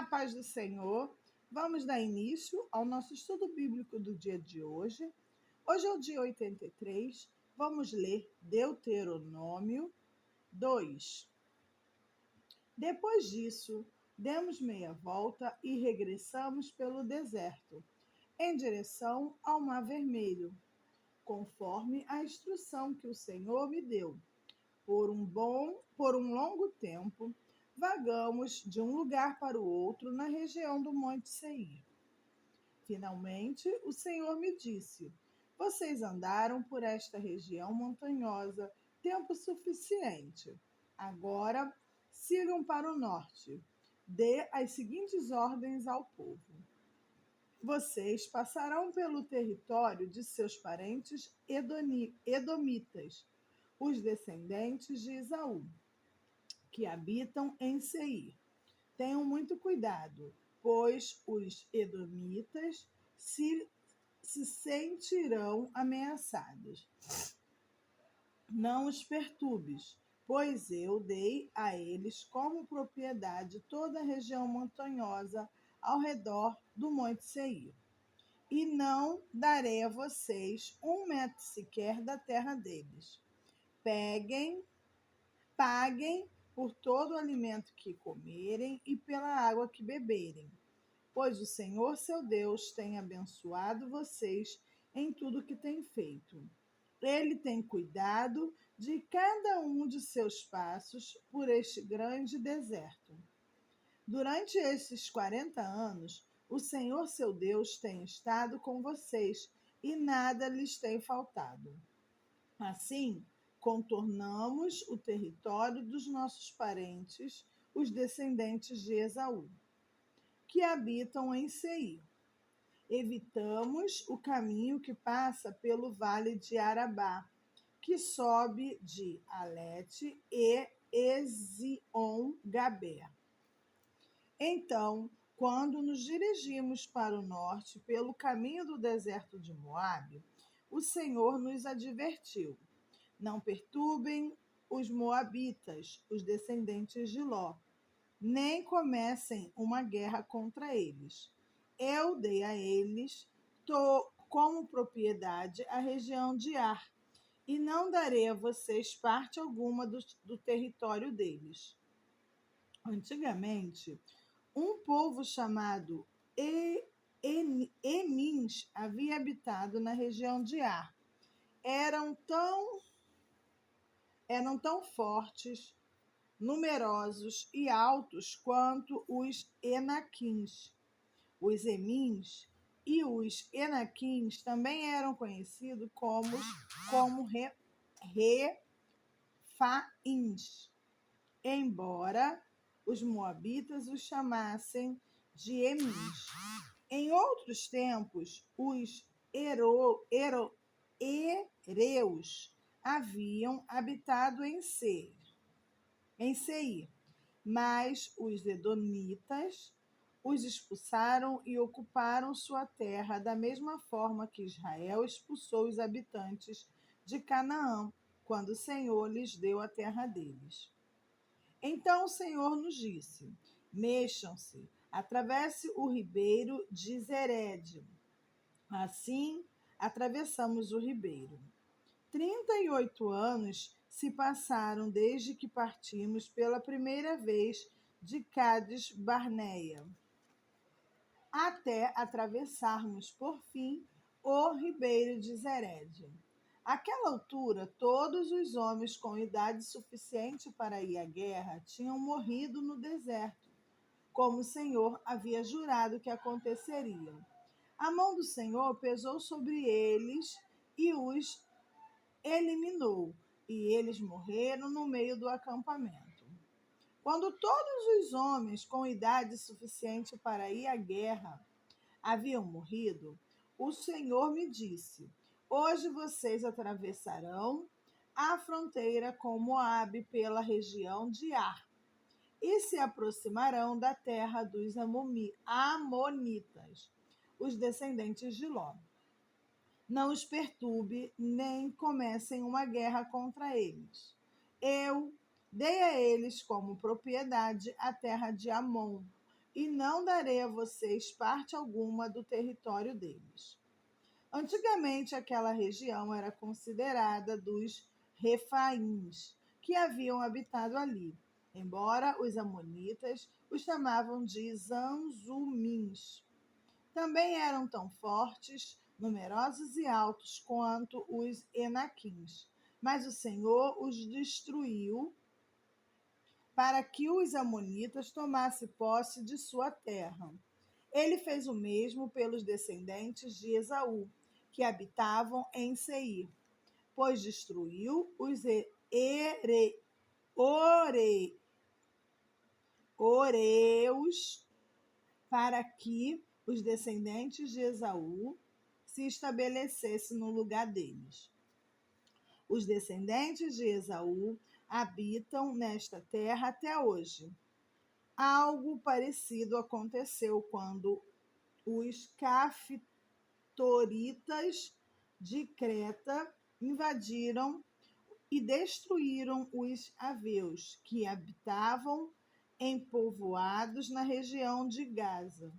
A paz do Senhor. Vamos dar início ao nosso estudo bíblico do dia de hoje. Hoje é o dia 83. Vamos ler Deuteronômio 2. Depois disso, demos meia volta e regressamos pelo deserto, em direção ao Mar Vermelho, conforme a instrução que o Senhor me deu. Por um longo tempo, vagamos de um lugar para o outro na região do Monte Seir. Finalmente, o Senhor me disse: vocês andaram por esta região montanhosa tempo suficiente. Agora, sigam para o norte. Dê as seguintes ordens ao povo. Vocês passarão pelo território de seus parentes edomitas, os descendentes de Esaú, que habitam em Seir. Tenham muito cuidado, pois os edomitas se sentirão ameaçados. Não os perturbes, pois eu dei a eles como propriedade toda a região montanhosa ao redor do Monte Seir. E não darei a vocês 1 metro sequer da terra deles. Paguem por todo o alimento que comerem e pela água que beberem, pois o Senhor seu Deus tem abençoado vocês em tudo que tem feito. Ele tem cuidado de cada um de seus passos por este grande deserto. Durante esses 40 anos, o Senhor seu Deus tem estado com vocês e nada lhes tem faltado. Assim, contornamos o território dos nossos parentes, os descendentes de Esaú, que habitam em Seir. Evitamos o caminho que passa pelo vale de Arabá, que sobe de Alete e Ezion-Gaber. Então, quando nos dirigimos para o norte pelo caminho do deserto de Moabe, o Senhor nos advertiu: não perturbem os moabitas, os descendentes de Ló, nem comecem uma guerra contra eles. Eu dei a eles como propriedade a região de Ar, e não darei a vocês parte alguma do território deles. Antigamente, um povo chamado Emins havia habitado na região de Ar. Eram tão fortes, numerosos e altos quanto os Enaquins. Os Emins e os Enaquins também eram conhecidos como Refaíns, embora os moabitas os chamassem de Emins. Em outros tempos, os hereus haviam habitado em Seir, mas os edomitas os expulsaram e ocuparam sua terra da mesma forma que Israel expulsou os habitantes de Canaã, quando o Senhor lhes deu a terra deles. Então o Senhor nos disse: mexam-se, atravesse o ribeiro de Zered. Assim, atravessamos o ribeiro. 38 anos se passaram desde que partimos pela primeira vez de Cádiz Barneia, até atravessarmos, por fim, o ribeiro de Zered. Àquela altura, todos os homens com idade suficiente para ir à guerra tinham morrido no deserto, como o Senhor havia jurado que aconteceria. A mão do Senhor pesou sobre eles e os eliminou, e eles morreram no meio do acampamento. Quando todos os homens com idade suficiente para ir à guerra haviam morrido, o Senhor me disse: hoje vocês atravessarão a fronteira com Moabe pela região de Ar e se aproximarão da terra dos Amonitas, os descendentes de Ló. Não os perturbe, nem comecem uma guerra contra eles. Eu dei a eles como propriedade a terra de Amon, e não darei a vocês parte alguma do território deles. Antigamente, aquela região era considerada dos Refaíns, que haviam habitado ali, embora os amonitas os chamavam de Zanzumins. Também eram tão fortes, numerosos e altos quanto os Enaquins, mas o Senhor os destruiu para que os amonitas tomassem posse de sua terra. Ele fez o mesmo pelos descendentes de Esaú, que habitavam em Seir, pois destruiu os Oreus para que os descendentes de Esaú se estabelecessem no lugar deles. Os descendentes de Esaú habitam nesta terra até hoje. Algo parecido aconteceu quando os Cafitoritas de Creta invadiram e destruíram os aveus, que habitavam em povoados na região de Gaza.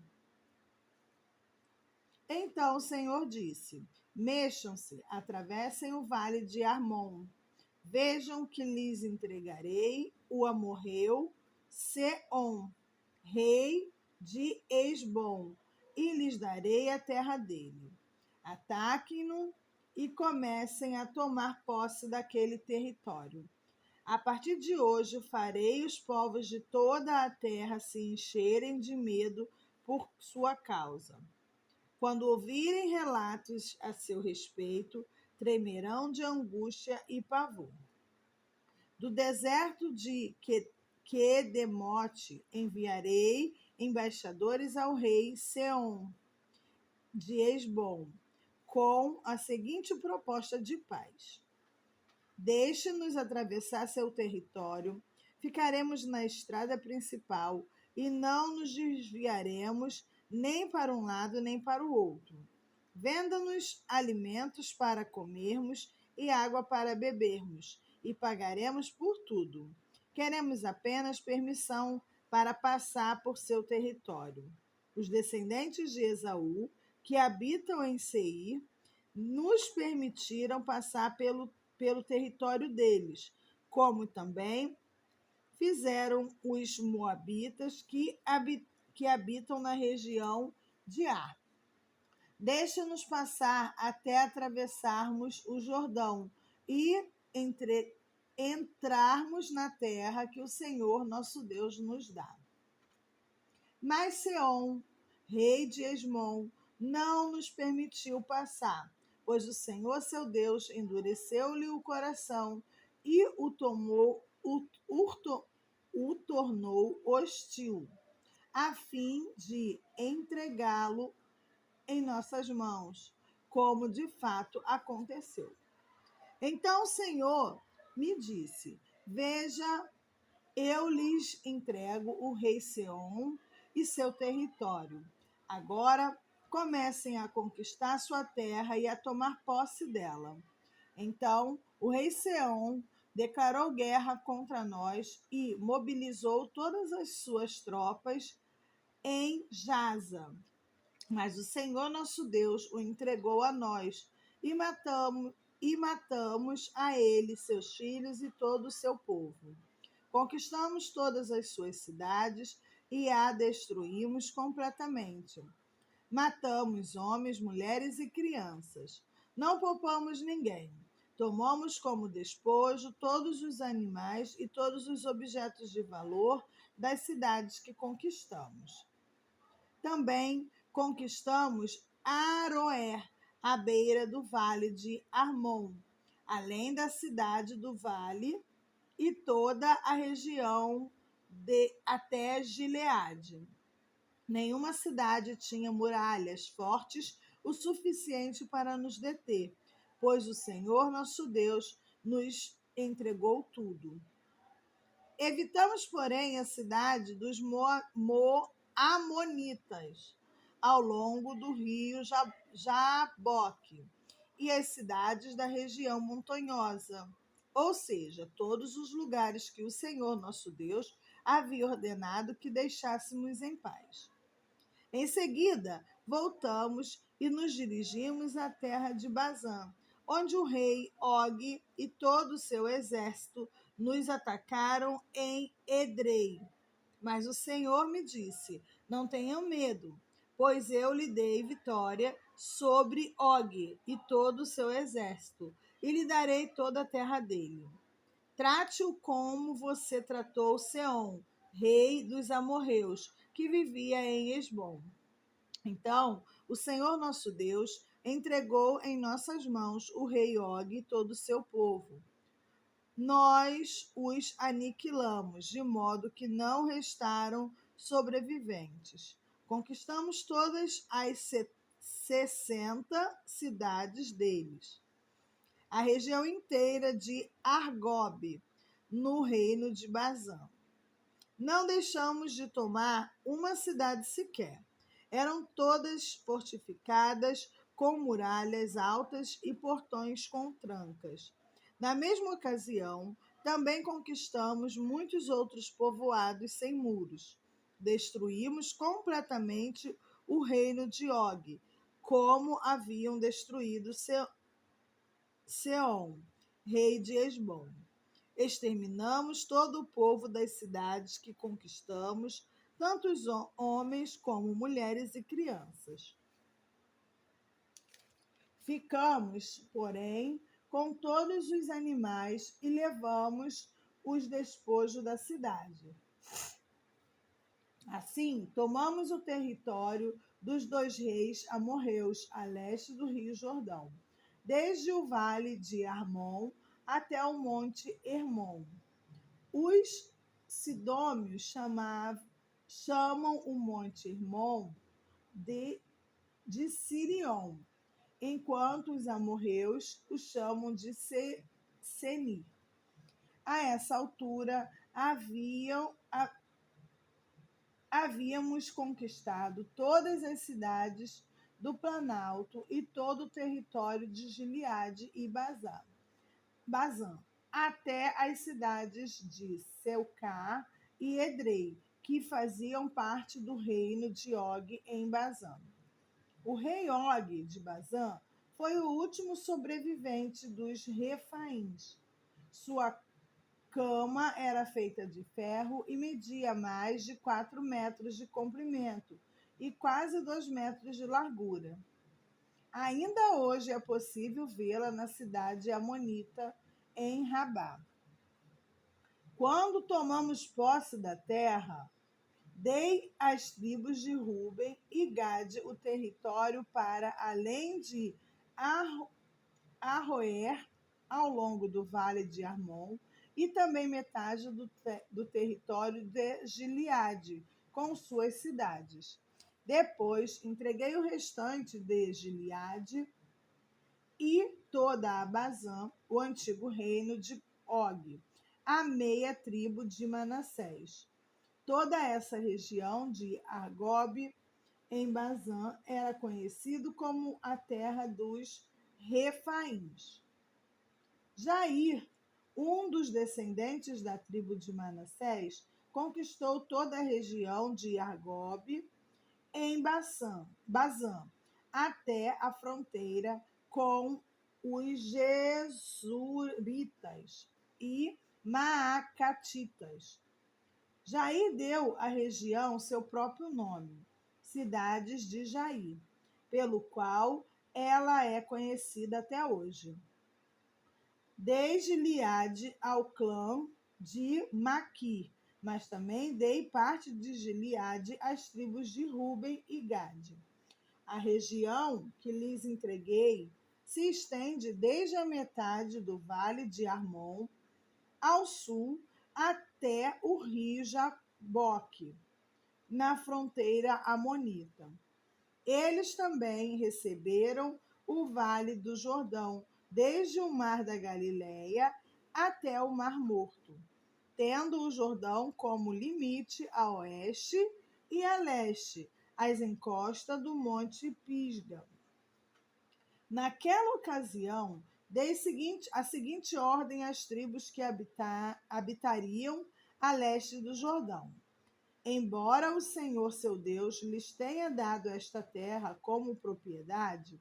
Então o Senhor disse: mexam-se, atravessem o vale de Armon. Vejam que lhes entregarei o amorreu Seom, rei de Esbom, e lhes darei a terra dele. Ataquem-no e comecem a tomar posse daquele território. A partir de hoje farei os povos de toda a terra se encherem de medo por sua causa. Quando ouvirem relatos a seu respeito, tremerão de angústia e pavor. Do deserto de Quedemote enviarei embaixadores ao rei Seom de Esbom, com a seguinte proposta de paz: deixe-nos atravessar seu território, ficaremos na estrada principal e não nos desviaremos nem para um lado nem para o outro. Venda-nos alimentos para comermos e água para bebermos, e pagaremos por tudo. Queremos apenas permissão para passar por seu território. Os descendentes de Esaú, que habitam em Seir, nos permitiram passar pelo território deles, como também fizeram os moabitas que habitam na região de Ar. Deixa-nos passar até atravessarmos o Jordão e entrarmos na terra que o Senhor nosso Deus nos dá. Mas Seom, rei de Esmom, não nos permitiu passar, pois o Senhor seu Deus endureceu-lhe o coração e o tornou hostil, a fim de entregá-lo em nossas mãos, como de fato aconteceu. Então o Senhor me disse: veja, eu lhes entrego o rei Seom e seu território. Agora comecem a conquistar sua terra e a tomar posse dela. Então o rei Seom declarou guerra contra nós e mobilizou todas as suas tropas em Jaza. Mas o Senhor nosso Deus o entregou a nós e matamos a ele, seus filhos e todo o seu povo. Conquistamos todas as suas cidades e a destruímos completamente. Matamos homens, mulheres e crianças. Não poupamos ninguém. Tomamos como despojo todos os animais e todos os objetos de valor das cidades que conquistamos. Também conquistamos Aroer, à beira do vale de Armon, além da cidade do vale e toda a região até Gileade. Nenhuma cidade tinha muralhas fortes o suficiente para nos deter, pois o Senhor nosso Deus nos entregou tudo. Evitamos, porém, a cidade dos Amonitas, ao longo do rio Jaboque, e as cidades da região montanhosa, ou seja, todos os lugares que o Senhor nosso Deus havia ordenado que deixássemos em paz. Em seguida, voltamos e nos dirigimos à terra de Bazã, onde o rei Og e todo o seu exército nos atacaram em Edrei. Mas o Senhor me disse: não tenham medo, pois eu lhe dei vitória sobre Og e todo o seu exército, e lhe darei toda a terra dele. Trate-o como você tratou Seom, rei dos amorreus, que vivia em Hesbom. Então, o Senhor nosso Deus entregou em nossas mãos o rei Og e todo o seu povo. Nós os aniquilamos, de modo que não restaram sobreviventes. Conquistamos todas as 60 cidades deles, a região inteira de Argob, no reino de Bazã. Não deixamos de tomar uma cidade sequer. Eram todas fortificadas, com muralhas altas e portões com trancas. Na mesma ocasião, também conquistamos muitos outros povoados sem muros. Destruímos completamente o reino de Og, como haviam destruído Seom, rei de Hesbom. Exterminamos todo o povo das cidades que conquistamos, tanto os homens como mulheres e crianças. Ficamos, porém, com todos os animais e levamos os despojos da cidade. Assim, tomamos o território dos 2 reis amorreus a leste do rio Jordão, desde o vale de Armon até o monte Hermon. Os sidômios chamam o monte Hermon de Sirion, enquanto os amorreus o chamam de Seni. A essa altura, havíamos conquistado todas as cidades do Planalto e todo o território de Gileade e Bazã, até as cidades de Seucá e Edrei, que faziam parte do reino de Og em Bazã. O rei Og de Bazã foi o último sobrevivente dos Refaíns. Sua cama era feita de ferro e media mais de 4 metros de comprimento e quase 2 metros de largura. Ainda hoje é possível vê-la na cidade amonita, em Rabá. Quando tomamos posse da terra, dei às tribos de Ruben e Gade o território para além de Arroer, ao longo do vale de Armon, e também metade do território de Gileade, com suas cidades. Depois entreguei o restante de Gileade e toda a Bazã, o antigo reino de Og, a meia tribo de Manassés. Toda essa região de Argob, em Bazã, era conhecido como a terra dos Refaíns. Jair, um dos descendentes da tribo de Manassés, conquistou toda a região de Argob, em Bazã, até a fronteira com os Gesuritas e Maacatitas. Jair deu à região seu próprio nome, Cidades de Jair, pelo qual ela é conhecida até hoje. Desde Gileade ao clã de Maqui, mas também dei parte de Gileade às tribos de Ruben e Gade. A região que lhes entreguei se estende desde a metade do vale de Armon ao sul até o rio Jaboque, na fronteira amonita. Eles também receberam o vale do Jordão, desde o mar da Galileia até o Mar Morto, tendo o Jordão como limite a oeste e a leste, as encostas do Monte Pisga. Naquela ocasião, dei a seguinte ordem às tribos que habitariam a leste do Jordão. Embora o Senhor seu Deus lhes tenha dado esta terra como propriedade,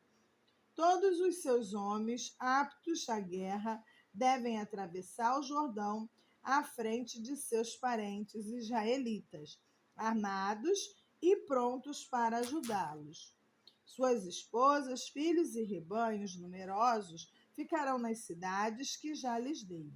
todos os seus homens aptos à guerra devem atravessar o Jordão à frente de seus parentes israelitas, armados e prontos para ajudá-los. Suas esposas, filhos e rebanhos numerosos ficarão nas cidades que já lhes dei.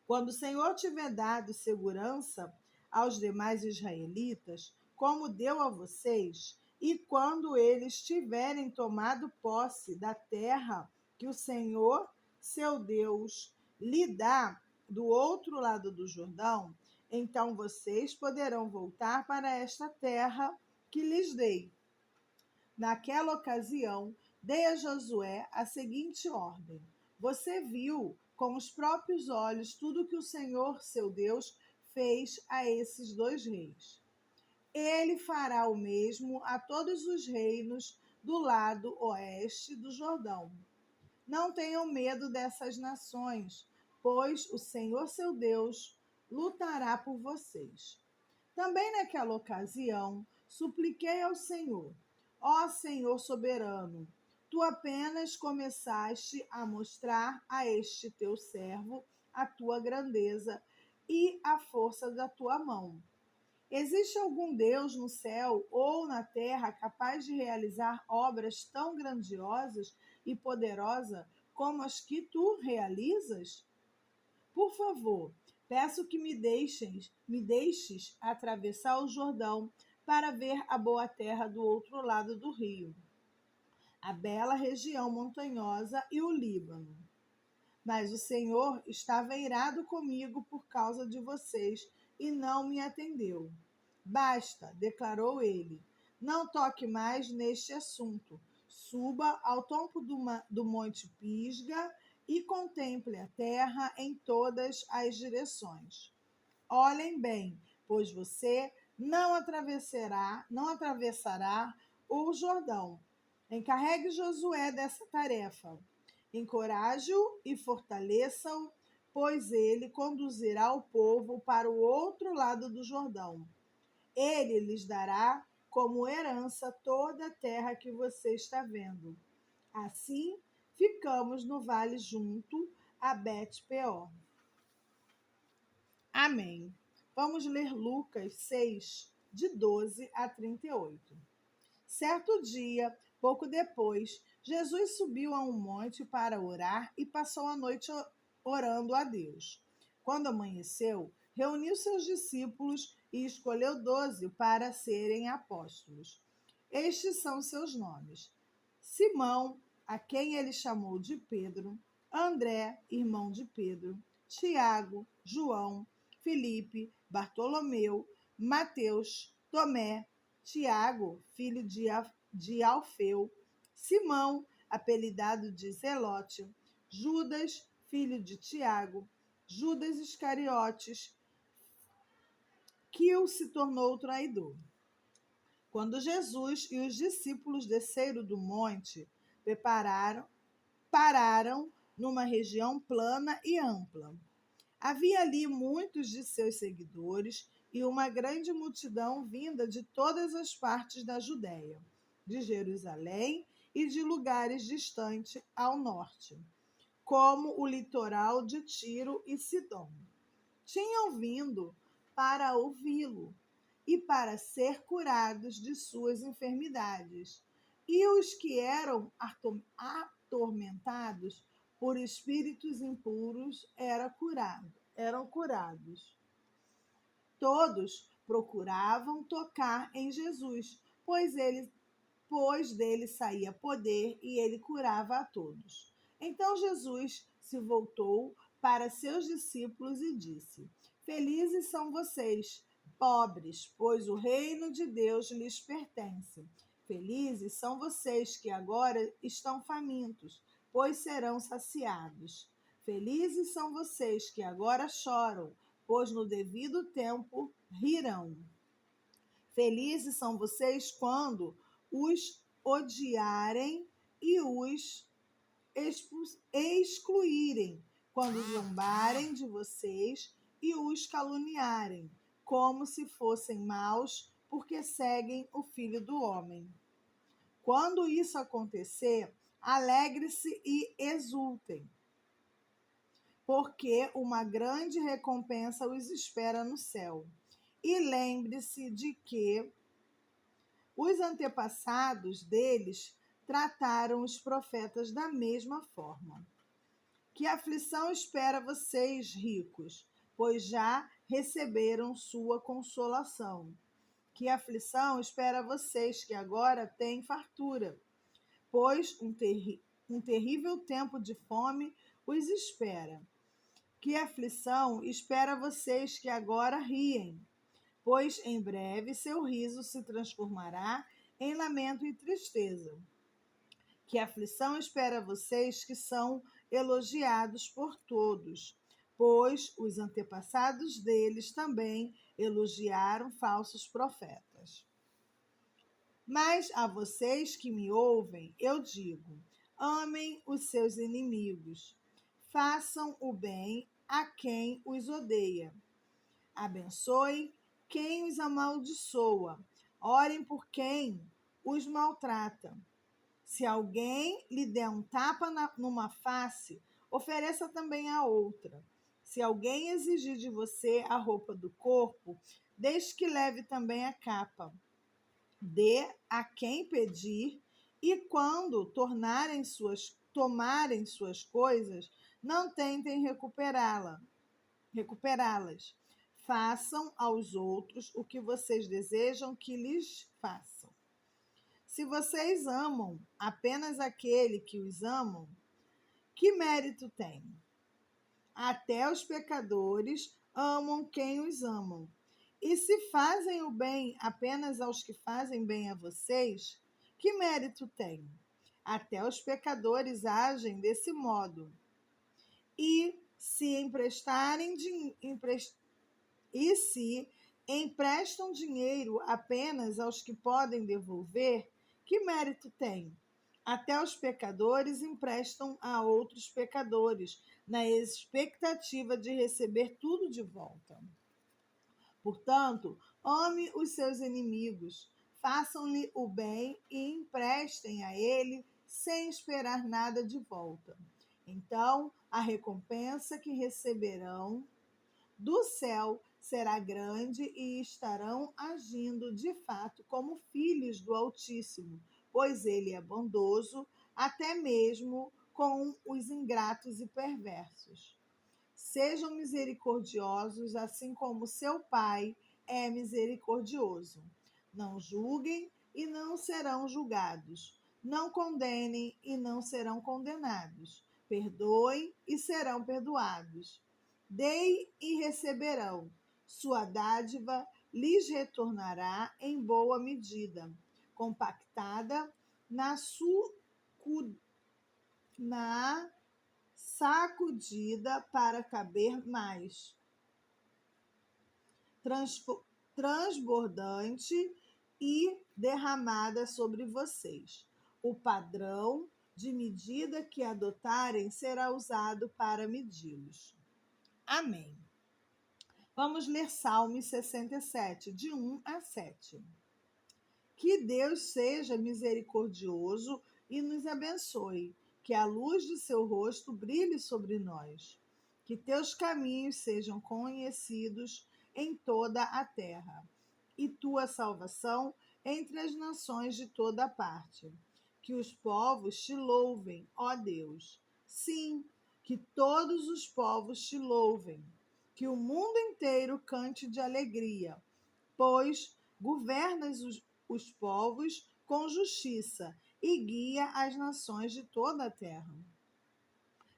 Quando o Senhor tiver dado segurança aos demais israelitas, como deu a vocês, e quando eles tiverem tomado posse da terra que o Senhor, seu Deus, lhe dá do outro lado do Jordão, então vocês poderão voltar para esta terra que lhes dei. Naquela ocasião, dei a Josué a seguinte ordem: você viu com os próprios olhos tudo que o Senhor, seu Deus, fez a esses dois reis. Ele fará o mesmo a todos os reinos do lado oeste do Jordão. Não tenham medo dessas nações, pois o Senhor, seu Deus, lutará por vocês. Também naquela ocasião, supliquei ao Senhor: ó Senhor soberano, tu apenas começaste a mostrar a este teu servo a tua grandeza e a força da tua mão. Existe algum Deus no céu ou na terra capaz de realizar obras tão grandiosas e poderosas como as que tu realizas? Por favor, peço que me deixes atravessar o Jordão para ver a boa terra do outro lado do rio, a bela região montanhosa e o Líbano. Mas o Senhor estava irado comigo por causa de vocês e não me atendeu. Basta, declarou ele. Não toque mais neste assunto. Suba ao topo do Monte Pisga e contemple a terra em todas as direções. Olhem bem, pois você não atravessará o Jordão. Encarregue Josué dessa tarefa. Encoraje-o e fortaleça-o, pois ele conduzirá o povo para o outro lado do Jordão. Ele lhes dará como herança toda a terra que você está vendo. Assim, ficamos no vale junto a Bet-peor. Amém. Vamos ler Lucas 6, de 12 a 38. Certo dia, pouco depois, Jesus subiu a um monte para orar e passou a noite orando a Deus. Quando amanheceu, reuniu seus discípulos e escolheu 12 para serem apóstolos. Estes são seus nomes: Simão, a quem ele chamou de Pedro, André, irmão de Pedro, Tiago, João, Filipe, Bartolomeu, Mateus, Tomé, Tiago, filho de Alfeu, Simão, apelidado de Zelote, Judas, filho de Tiago, Judas Iscariotes, que o se tornou traidor. Quando Jesus e os discípulos desceram do monte, pararam numa região plana e ampla. Havia ali muitos de seus seguidores e uma grande multidão vinda de todas as partes da Judéia, de Jerusalém e de lugares distantes ao norte, como o litoral de Tiro e Sidom. Tinham vindo para ouvi-lo e para ser curados de suas enfermidades. E os que eram atormentados por espíritos impuros eram curados. Todos procuravam tocar em Jesus, pois dele saía poder e ele curava a todos. Então Jesus se voltou para seus discípulos e disse: felizes são vocês, pobres, pois o reino de Deus lhes pertence. Felizes são vocês que agora estão famintos, pois serão saciados. Felizes são vocês que agora choram, pois no devido tempo rirão. Felizes são vocês quando os odiarem e os excluírem, quando zombarem de vocês e os caluniarem, como se fossem maus, porque seguem o Filho do Homem. Quando isso acontecer, alegre-se e exultem, porque uma grande recompensa os espera no céu. E lembre-se de que os antepassados deles trataram os profetas da mesma forma. Que aflição espera vocês, ricos, pois já receberam sua consolação. Que aflição espera vocês, que agora têm fartura, pois um terrível tempo de fome os espera. Que aflição espera vocês, que agora riem, pois em breve seu riso se transformará em lamento e tristeza. Que aflição espera vocês, que são elogiados por todos, pois os antepassados deles também elogiaram falsos profetas. Mas a vocês que me ouvem, eu digo: amem os seus inimigos, façam o bem a quem os odeia, abençoem quem os amaldiçoa, orem por quem os maltrata. Se alguém lhe der um tapa numa face, ofereça também a outra. Se alguém exigir de você a roupa do corpo, deixe que leve também a capa. Dê a quem pedir, e quando tomarem suas coisas, não tentem recuperá-las. Façam aos outros o que vocês desejam que lhes façam. Se vocês amam apenas aquele que os amam, que mérito tem? Até os pecadores amam quem os amam. E se fazem o bem apenas aos que fazem bem a vocês, que mérito tem? Até os pecadores agem desse modo. E se emprestam dinheiro apenas aos que podem devolver, que mérito tem? Até os pecadores emprestam a outros pecadores, na expectativa de receber tudo de volta. Portanto, ame os seus inimigos, façam-lhe o bem e emprestem a ele sem esperar nada de volta. Então, a recompensa que receberão do céu será grande e estarão agindo de fato como filhos do Altíssimo, pois ele é bondoso até mesmo com os ingratos e perversos. Sejam misericordiosos, assim como seu Pai é misericordioso. Não julguem e não serão julgados. Não condenem e não serão condenados. Perdoem e serão perdoados. Deem e receberão. Sua dádiva lhes retornará em boa medida, compactada na sacudida para caber mais, transbordante e derramada sobre vocês. O padrão de medida que adotarem será usado para medi-los. Amém. Vamos ler Salmos 67, de 1 a 7. Que Deus seja misericordioso e nos abençoe, que a luz de seu rosto brilhe sobre nós, que teus caminhos sejam conhecidos em toda a terra, e tua salvação entre as nações de toda parte. Que os povos te louvem, ó Deus. Sim, que todos os povos te louvem. Que o mundo inteiro cante de alegria, pois governas os povos com justiça e guia as nações de toda a terra.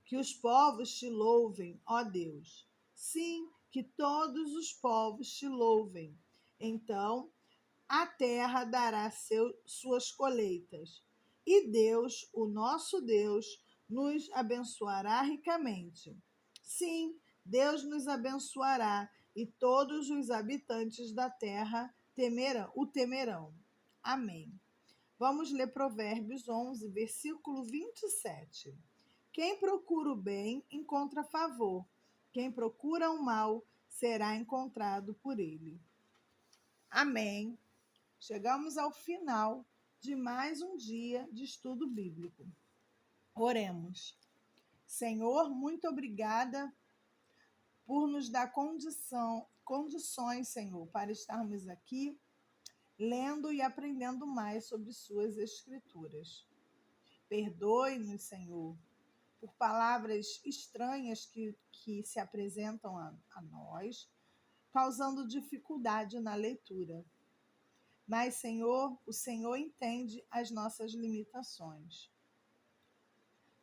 Que os povos te louvem, ó Deus. Sim, que todos os povos te louvem. Então a terra dará suas colheitas. E Deus, o nosso Deus, nos abençoará ricamente. Sim, Deus nos abençoará e todos os habitantes da terra o temerão. Amém. Vamos ler Provérbios 11, versículo 27. Quem procura o bem encontra favor. Quem procura o mal será encontrado por ele. Amém. Chegamos ao final de mais um dia de estudo bíblico. Oremos. Senhor, muito obrigada por nos dar condições, Senhor, para estarmos aqui lendo e aprendendo mais sobre suas escrituras. Perdoe-nos, Senhor, por palavras estranhas que se apresentam a nós, causando dificuldade na leitura. Mas, Senhor, o Senhor entende as nossas limitações.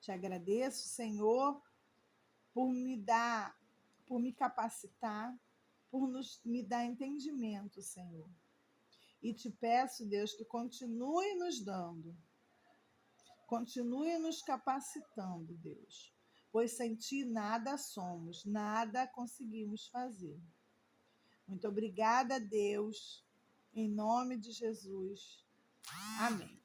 Te agradeço, Senhor, por me capacitar, por me dar entendimento, Senhor. E te peço, Deus, que continue nos dando, continue nos capacitando, Deus, pois sem ti nada somos, nada conseguimos fazer. Muito obrigada, Deus, em nome de Jesus. Amém.